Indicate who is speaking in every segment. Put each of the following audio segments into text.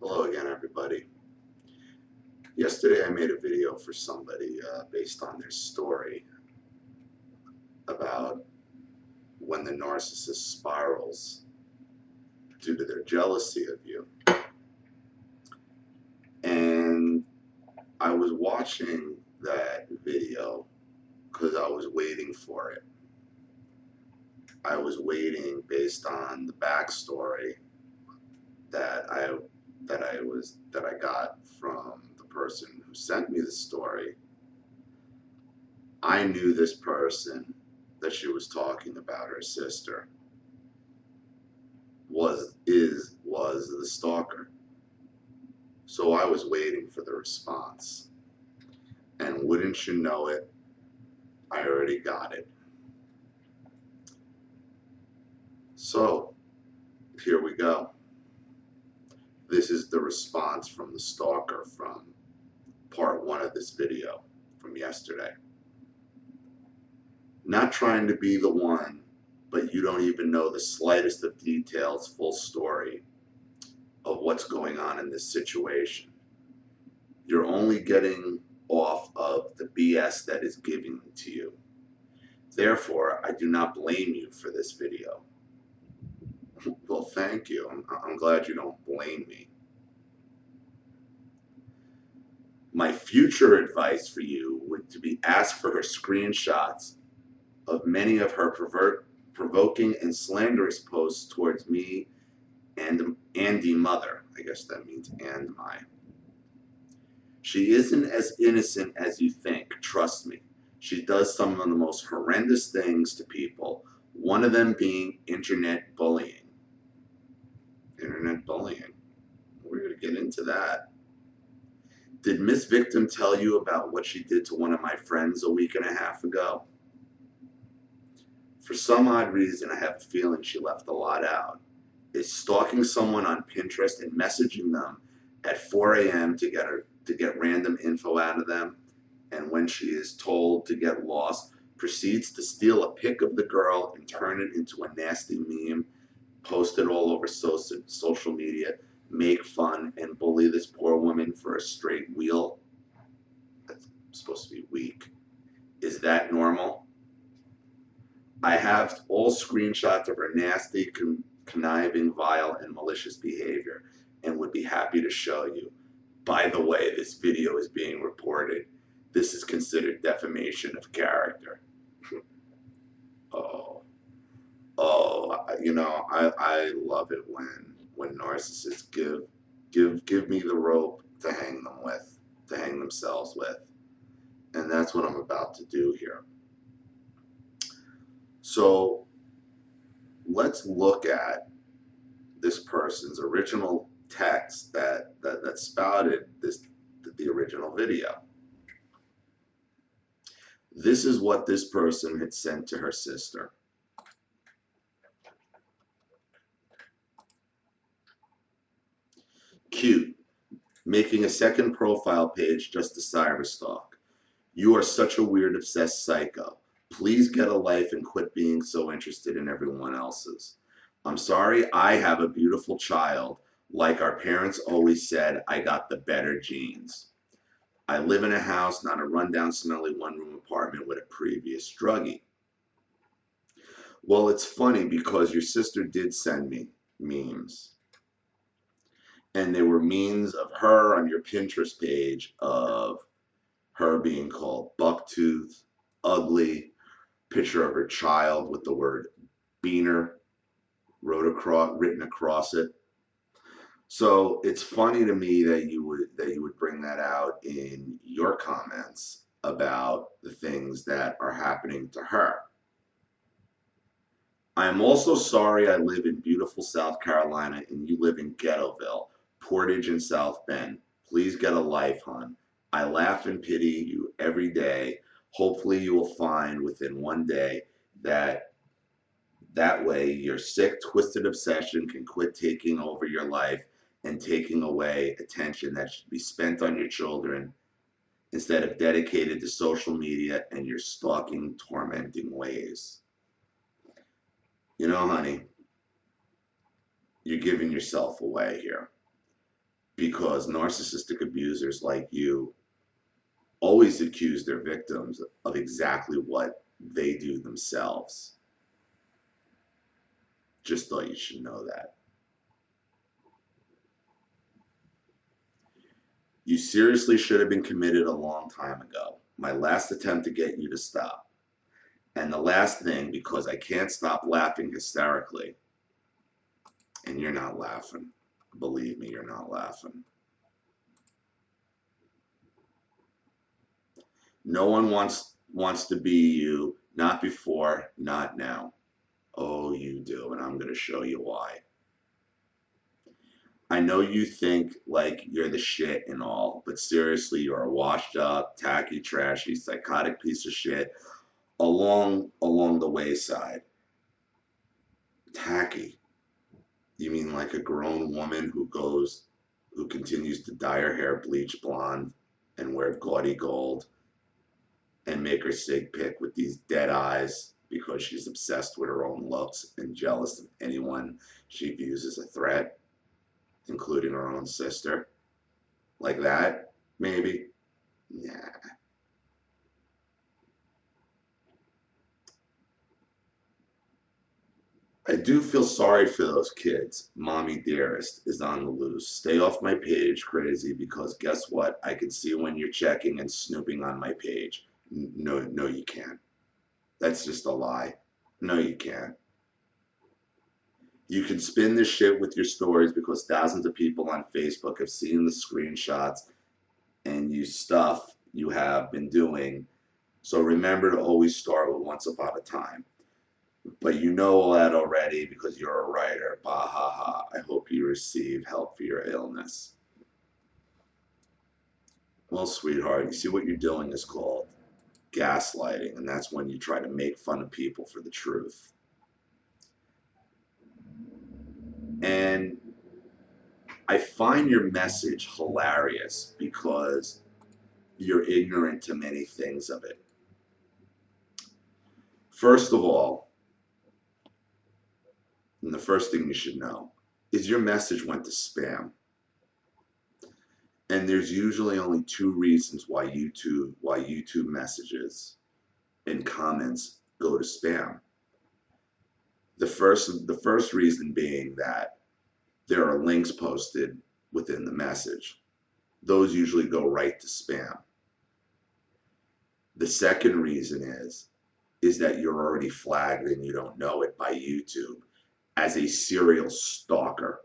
Speaker 1: Hello again, everybody. Yesterday I made a video for somebody based on their story about when the narcissist spirals due to their jealousy of you. And I was watching that video because I was waiting for it. I was waiting based on the backstory that I got from the person who sent me the story. I knew this person that she was talking about, her sister, was the stalker. So I was waiting for the response. And wouldn't you know it, I already got it. So here we go. This is the response from the stalker from part 1 of this video from yesterday. Not trying to be the one, but you don't even know the slightest of details, full story of what's going on in this situation. You're only getting off of the BS that is given to you. Therefore, I do not blame you for this video. Well, thank you. I'm glad you don't blame me. My future advice for you would to be ask for her screenshots of many of her provoking and slanderous posts towards me and Andy Mother. I guess that means and my. She isn't as innocent as you think, trust me. She does some of the most horrendous things to people, one of them being internet bullying. Internet bullying. We're going to get into that. Did Miss Victim tell you about what she did to one of my friends a week and a half ago? For some odd reason, I have a feeling she left a lot out. Is stalking someone on Pinterest and messaging them at 4 a.m. to get random info out of them, and when she is told to get lost, proceeds to steal a pic of the girl and turn it into a nasty meme, post it all over social media, make fun, and bully this poor woman for a straight wheel? That's supposed to be weak. Is that normal? I have all screenshots of her nasty, conniving, vile, and malicious behavior and would be happy to show you. By the way, this video is being reported. This is considered defamation of character. You know, I love it when narcissists give me the rope to hang them with, to hang themselves with. And that's what I'm about to do here. So let's look at this person's original text that spouted the original video. This is what this person had sent to her sister. Cute. Making a second profile page just to cyberstalk. You are such a weird, obsessed psycho. Please get a life and quit being so interested in everyone else's. I'm sorry, I have a beautiful child. Like our parents always said, I got the better genes. I live in a house, not a rundown, smelly one-room apartment with a previous druggie. Well, it's funny because your sister did send me memes. And there were memes of her on your Pinterest page of her being called bucktooth, ugly, picture of her child with the word beaner written across it. So it's funny to me that you would bring that out in your comments about the things that are happening to her. I am also sorry I live in beautiful South Carolina and you live in Ghettoville, Portage and South Bend. Please get a life, hon. I laugh and pity you every day. Hopefully you will find within one day that way your sick, twisted obsession can quit taking over your life and taking away attention that should be spent on your children instead of dedicated to social media and your stalking, tormenting ways. You know, honey, you're giving yourself away here. because narcissistic abusers like you always accuse their victims of exactly what they do themselves. Just thought you should know that. You seriously should have been committed a long time ago. My last attempt to get you to stop. And the last thing, because I can't stop laughing hysterically, and you're not laughing. Believe me, you're not laughing. No one wants to be you, not before, not now. Oh, you do, and I'm going to show you why. I know you think like you're the shit and all, but seriously, you're a washed up, tacky, trashy, psychotic piece of shit along the wayside. Tacky. You mean like a grown woman who continues to dye her hair bleach blonde and wear gaudy gold and make her sig pic with these dead eyes because she's obsessed with her own looks and jealous of anyone she views as a threat, including her own sister? Like that, maybe? Nah. I do feel sorry for those kids. Mommy dearest is on the loose. Stay off my page, crazy, because guess what? I can see when you're checking and snooping on my page. No, no, you can't. That's just a lie. No, you can't. You can spin this shit with your stories because thousands of people on Facebook have seen the screenshots and you stuff you have been doing. So remember to always start with once upon a time. But you know all that already because you're a writer. Bah ha ha. I hope you receive help for your illness. Well, sweetheart, you see what you're doing is called gaslighting, and that's when you try to make fun of people for the truth. And I find your message hilarious because you're ignorant to many things of it. First of all, and the first thing you should know is your message went to spam. And there's usually only two reasons why YouTube messages and comments go to spam. The first reason being that there are links posted within the message. Those usually go right to spam. The second reason is that you're already flagged and you don't know it by YouTube as a serial stalker.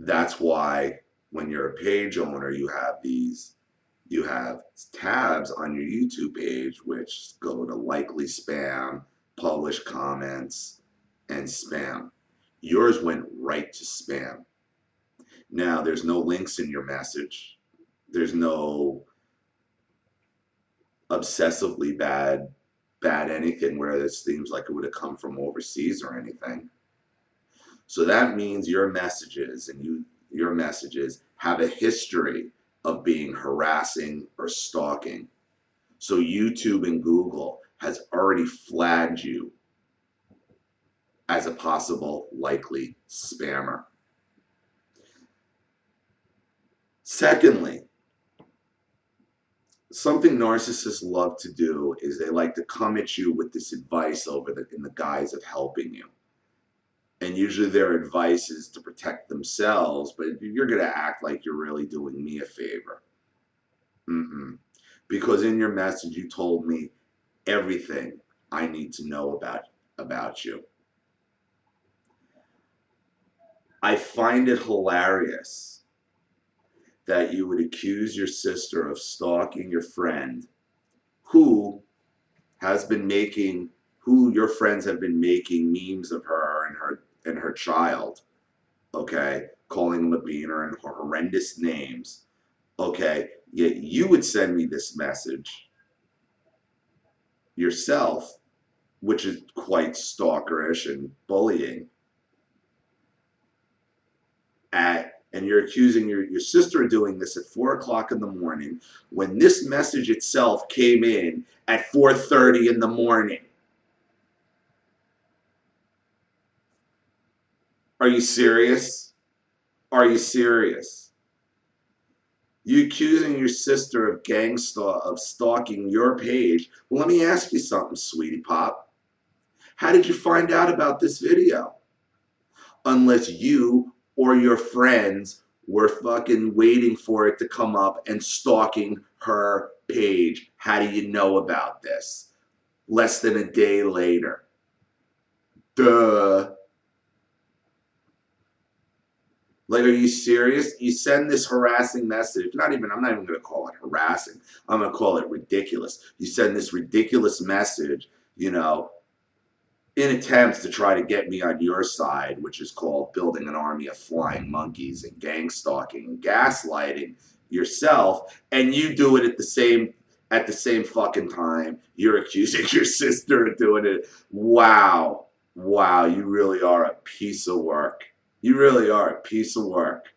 Speaker 1: That's why when you're a page owner, you have tabs on your YouTube page which go to likely spam, published comments, and spam. Yours went right to spam. Now, there's no links in your message. There's no obsessively bad anything where it seems like it would have come from overseas or anything. So that means your messages have a history of being harassing or stalking. So YouTube and Google has already flagged you as a possible likely spammer. Secondly, something narcissists love to do is they like to come at you with this advice in the guise of helping you. And usually their advice is to protect themselves, but you're going to act like you're really doing me a favor. Because in your message you told me everything I need to know about you. I find it hilarious that you would accuse your sister of stalking your friend who your friends have been making memes of her and her child, okay, calling them a beaner and horrendous names, okay, yet you would send me this message yourself, which is quite stalkerish and bullying, and you're accusing your sister of doing this at 4 o'clock in the morning when this message itself came in at 4:30 in the morning. Are you serious? Are you serious? You accusing your sister of of stalking your page? Well, let me ask you something, sweetie pop. How did you find out about this video? Unless you or your friends were fucking waiting for it to come up and stalking her page. How do you know about this? Less than a day later. Duh. Like, are you serious? You send this harassing message. I'm not even going to call it harassing. I'm going to call it ridiculous. You send this ridiculous message, in attempts to try to get me on your side, which is called building an army of flying monkeys and gang stalking and gaslighting yourself, and you do it at the same fucking time. You're accusing your sister of doing it. Wow. Wow, you really are a piece of work. You really are a piece of work.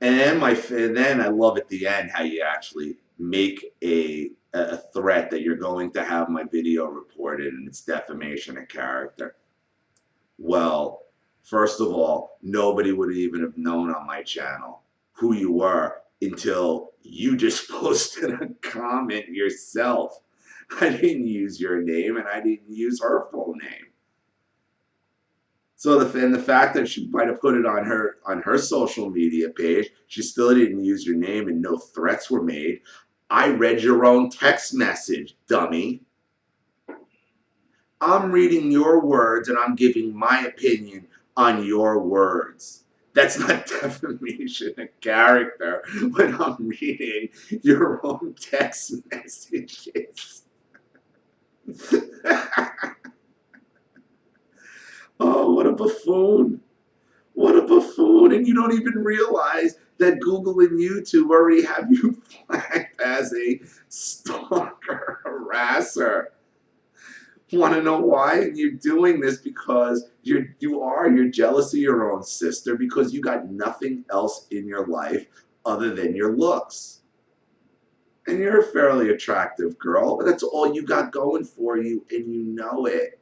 Speaker 1: And then I love at the end how you actually make a threat that you're going to have my video reported and it's defamation of character. Well, first of all, nobody would even have known on my channel who you were until you just posted a comment yourself. I didn't use your name and I didn't use her full name. So the fact that she might have put it on her social media page, she still didn't use your name and no threats were made. I read your own text message, dummy. I'm reading your words and I'm giving my opinion on your words. That's not defamation of character when I'm reading your own text messages. Oh, what a buffoon. What a buffoon. And you don't even realize that Google and YouTube already have you flagged as a stalker harasser. Want to know why? And you're doing this because you're jealous of your own sister because you got nothing else in your life other than your looks. And you're a fairly attractive girl, but that's all you got going for you, and you know it.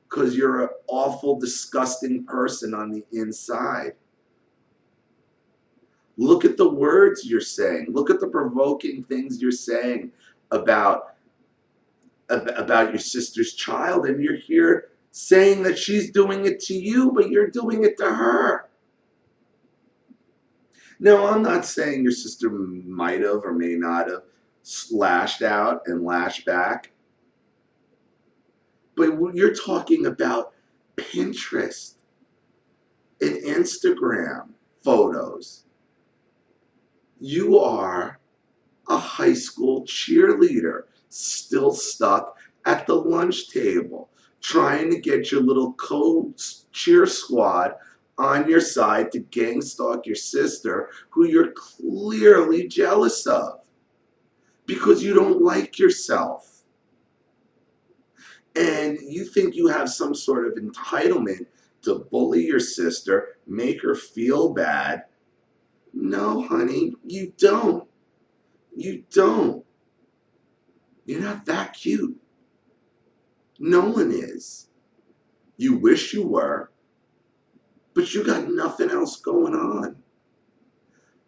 Speaker 1: Because you're an awful, disgusting person on the inside. Look at the words you're saying. Look at the provoking things you're saying about your sister's child, and you're here saying that she's doing it to you, but you're doing it to her. Now, I'm not saying your sister might have or may not have lashed out and lashed back, but you're talking about Pinterest and Instagram photos. You are a high school cheerleader still stuck at the lunch table trying to get your little cheer squad on your side to gang stalk your sister, who you're clearly jealous of because you don't like yourself. And you think you have some sort of entitlement to bully your sister, make her feel bad. No, honey, you don't. You don't. You're not that cute. No one is. You wish you were, but you got nothing else going on.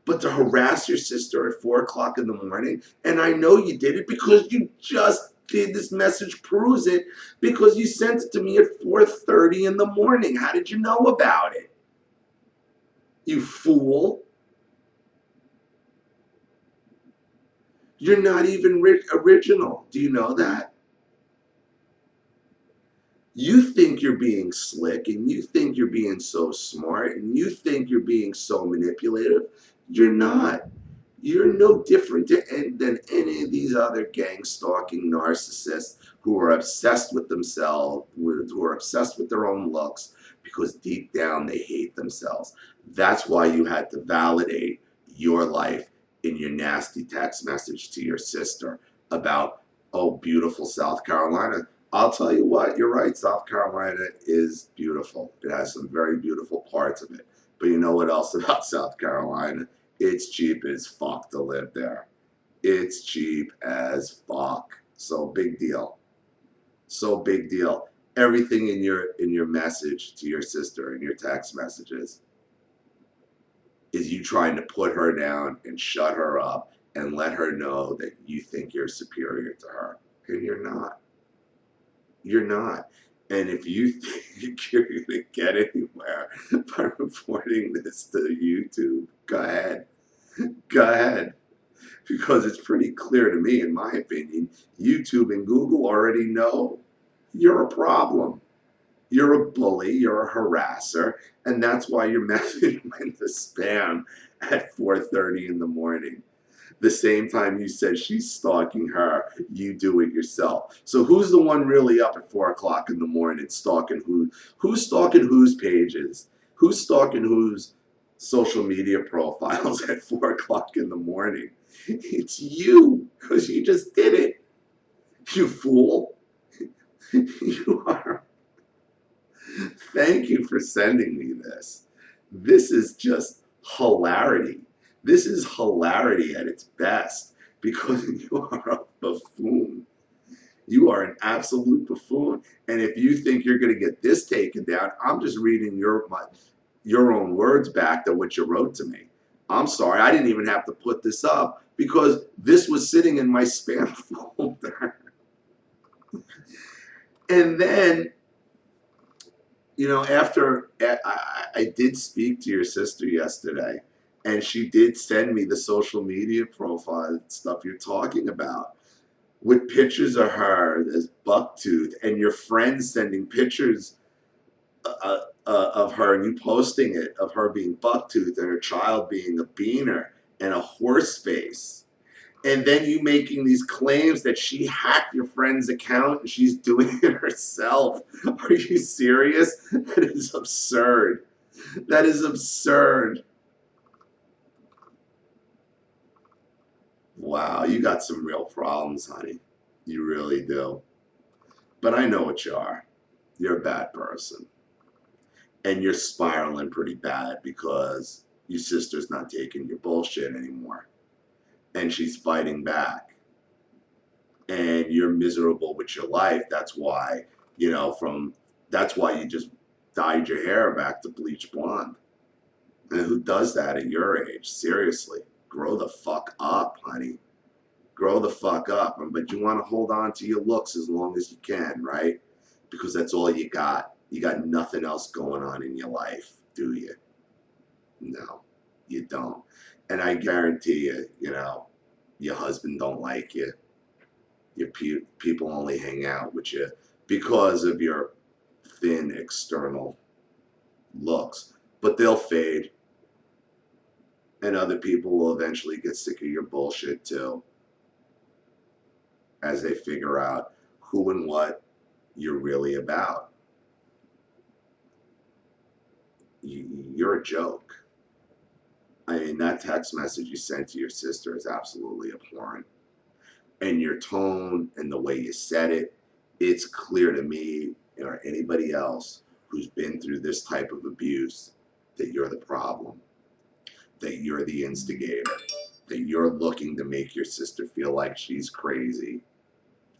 Speaker 1: But to harass your sister at 4 o'clock in the morning, and I know you did it because you just did. This message proves it because you sent it to me at 4:30 in the morning. How did you know about it? You fool. You're not even original. Do you know that? You think you're being slick and you think you're being so smart and you think you're being so manipulative. You're not. You're no different than any of these other gang stalking narcissists who are obsessed with themselves, who are obsessed with their own looks because deep down they hate themselves. That's why you had to validate your life in your nasty text message to your sister about, oh, beautiful South Carolina. I'll tell you what, you're right, South Carolina is beautiful. It has some very beautiful parts of it. But you know what else about South Carolina? It's cheap as fuck to live there. It's cheap as fuck. So big deal. So big deal. Everything in your message to your sister in your text messages is you trying to put her down and shut her up and let her know that you think you're superior to her. And you're not. You're not. And if you think you're going to get anywhere by reporting this to YouTube, go ahead. Go ahead. Because it's pretty clear to me, in my opinion, YouTube and Google already know you're a problem. You're a bully, you're a harasser, and that's why your message went to spam at 4:30 in the morning. The same time you said she's stalking her, you do it yourself. So who's the one really up at 4 o'clock in the morning stalking who? Who's stalking whose pages? Who's stalking whose social media profiles at 4 o'clock in the morning? It's you, because you just did it. You fool. You are. Thank you for sending me this. This is just hilarity. This is hilarity at its best because you are a buffoon. You are an absolute buffoon. And if you think you're going to get this taken down, I'm just reading your own words back to what you wrote to me. I'm sorry, I didn't even have to put this up because this was sitting in my spam folder. And then, you know, after I did speak to your sister yesterday, and she did send me the social media profile stuff you're talking about with pictures of her as bucktooth, and your friends sending pictures of her and you posting it of her being bucktooth and her child being a beaner and a horse face. And then you making these claims that she hacked your friend's account and she's doing it herself. Are you serious? That is absurd. That is absurd. Wow, you got some real problems, honey. You really do. But I know what you are. You're a bad person. And you're spiraling pretty bad because your sister's not taking your bullshit anymore. And she's fighting back. And you're miserable with your life. That's why, you know, that's why you just dyed your hair back to bleach blonde. And who does that at your age? Seriously. Grow the fuck up, honey. Grow the fuck up. But you want to hold on to your looks as long as you can, right? Because that's all you got. You got nothing else going on in your life, do you? No, you don't. And I guarantee you, you know, your husband don't like you. Your people only hang out with you because of your thin external looks. But they'll fade. And other people will eventually get sick of your bullshit too, as they figure out who and what you're really about. You're a joke. I mean, that text message you sent to your sister is absolutely abhorrent. And your tone and the way you said it, it's clear to me or anybody else who's been through this type of abuse that you're the problem, that you're the instigator, that you're looking to make your sister feel like she's crazy.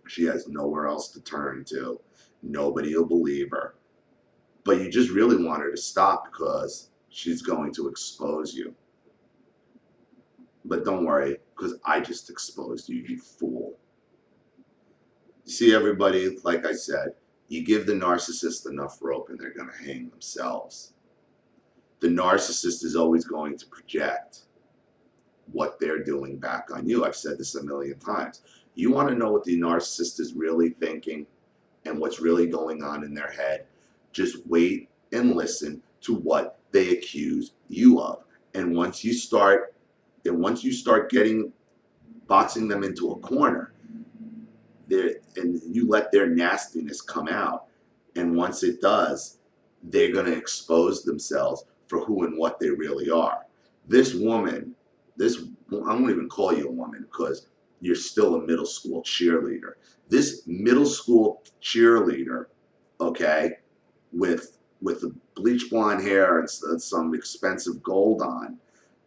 Speaker 1: She has nowhere else to turn to. Nobody will believe her. But you just really want her to stop because she's going to expose you. But don't worry, because I just exposed you, you fool. See, everybody, like I said, you give the narcissist enough rope and they're going to hang themselves. The narcissist is always going to project what they're doing back on you. I've said this a million times. You want to know what the narcissist is really thinking and what's really going on in their head? Just wait and listen to what they accuse you of. And once you start boxing them into a corner, and you let their nastiness come out, and once it does, they're going to expose themselves for who and what they really are. This woman, I won't even call you a woman because you're still a middle school cheerleader. This middle school cheerleader, okay, with the bleach blonde hair and some expensive gold on,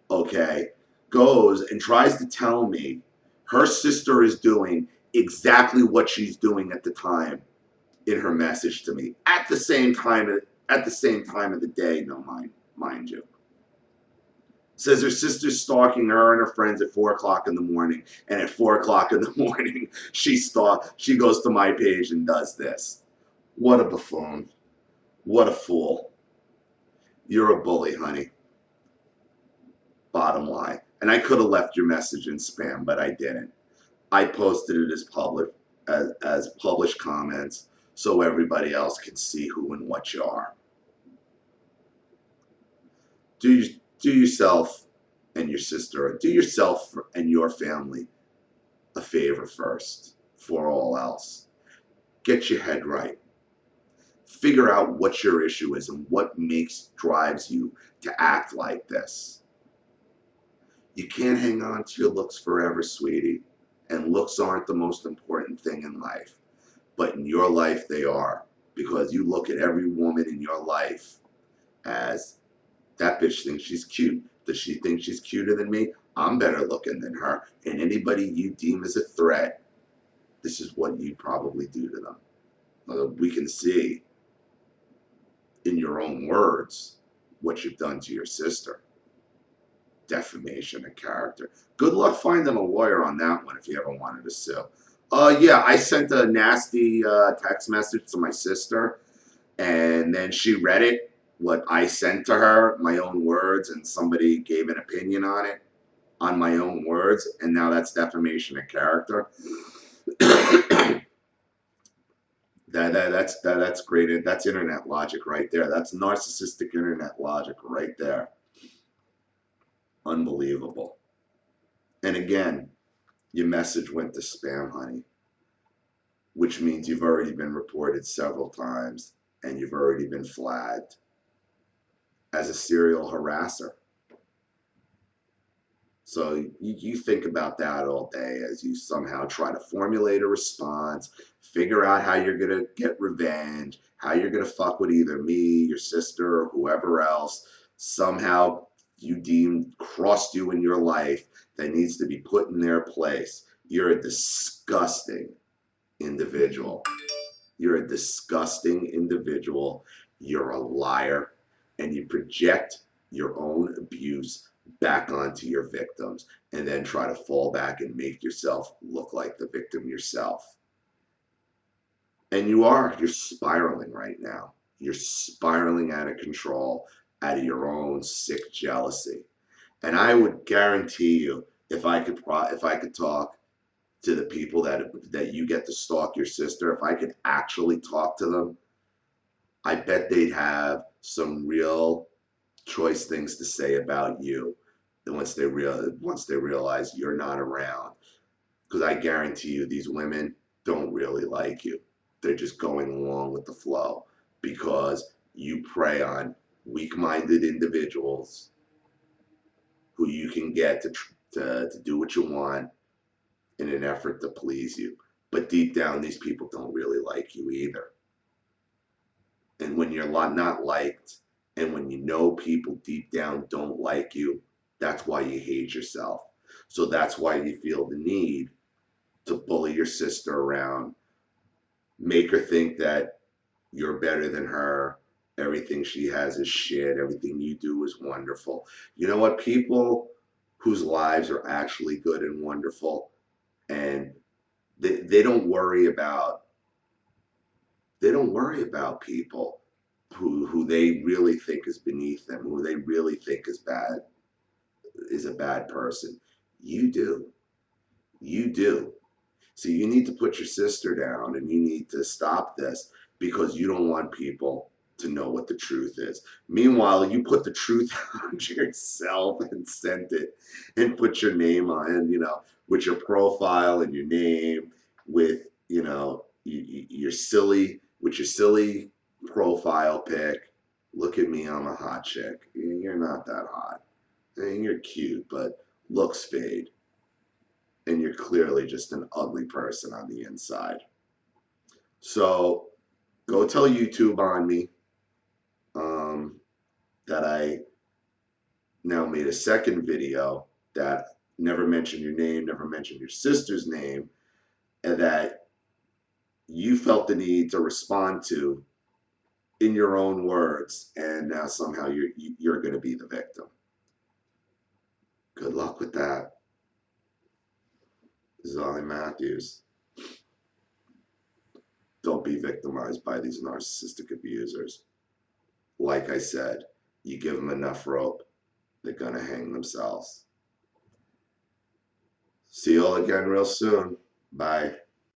Speaker 1: okay, goes and tries to tell me her sister is doing exactly what she's doing at the time in her message to me at the same time of the day. No, mind you. Says her sister's stalking her and her friends at 4 o'clock in the morning, and at 4 o'clock in the morning she goes to my page and does this. What a buffoon! What a fool! You're a bully, honey. Bottom line. And I could have left your message in spam, but I didn't. I posted it as published comments so everybody else can see who and what you are. Do yourself and your sister, or do yourself and your family a favor first, for all else. Get your head right. Figure out what your issue is and what drives you to act like this. You can't hang on to your looks forever, sweetie. And looks aren't the most important thing in life. But in your life, they are. Because you look at every woman in your life as, that bitch thinks she's cute. Does she think she's cuter than me? I'm better looking than her. And anybody you deem as a threat, this is what you probably do to them. We can see in your own words what you've done to your sister. Defamation of character. Good luck finding a lawyer on that one if you ever wanted to sue. Yeah, I sent a nasty text message to my sister, and then she read it, what I sent to her, my own words, and somebody gave an opinion on it, on my own words, and now that's defamation of character. That's great. That's internet logic right there. That's narcissistic internet logic right there. Unbelievable. And again, your message went to spam, honey, which means you've already been reported several times and you've already been flagged as a serial harasser. So you think about that all day as you somehow try to formulate a response, figure out how you're going to get revenge, how you're going to fuck with either me, your sister, or whoever else somehow you deem crossed you in your life that needs to be put in their place. You're a disgusting individual. You're a disgusting individual. You're a liar, and you project your own abuse back onto your victims and then try to fall back and make yourself look like the victim yourself. And you're spiraling right now. You're spiraling out of control, out of your own sick jealousy. And I would guarantee you, if I could talk to the people that you get to stalk your sister, if I could actually talk to them, I bet they'd have some real choice things to say about you once they realize you're not around. Because I guarantee you, these women don't really like you. They're just going along with the flow because you prey on weak-minded individuals who you can get to do what you want in an effort to please you. But deep down, these people don't really like you either. And when you're not liked, and when you know people deep down don't like you, that's why you hate yourself. So that's why you feel the need to bully your sister around, make her think that you're better than her, everything she has is shit, everything you do is wonderful. You know what? People whose lives are actually good and wonderful, and they don't worry about people who they really think is beneath them, who they really think is a bad person. You do. So you need to put your sister down, and you need to stop this because you don't want people to know what the truth is. Meanwhile, you put the truth on yourself and sent it and put your name on, with your profile and your name, with, your silly profile pic. Look at me, I'm a hot chick. You're not that hot. And you're cute, but looks fade. And you're clearly just an ugly person on the inside. So go tell YouTube on me that I now made a second video that never mentioned your name, never mentioned your sister's name, and that you felt the need to respond to in your own words, and now somehow you're going to be the victim. Good luck with that. This is Ollie Matthews. Don't be victimized by these narcissistic abusers. Like I said, you give them enough rope, they're going to hang themselves. See you all again real soon. Bye.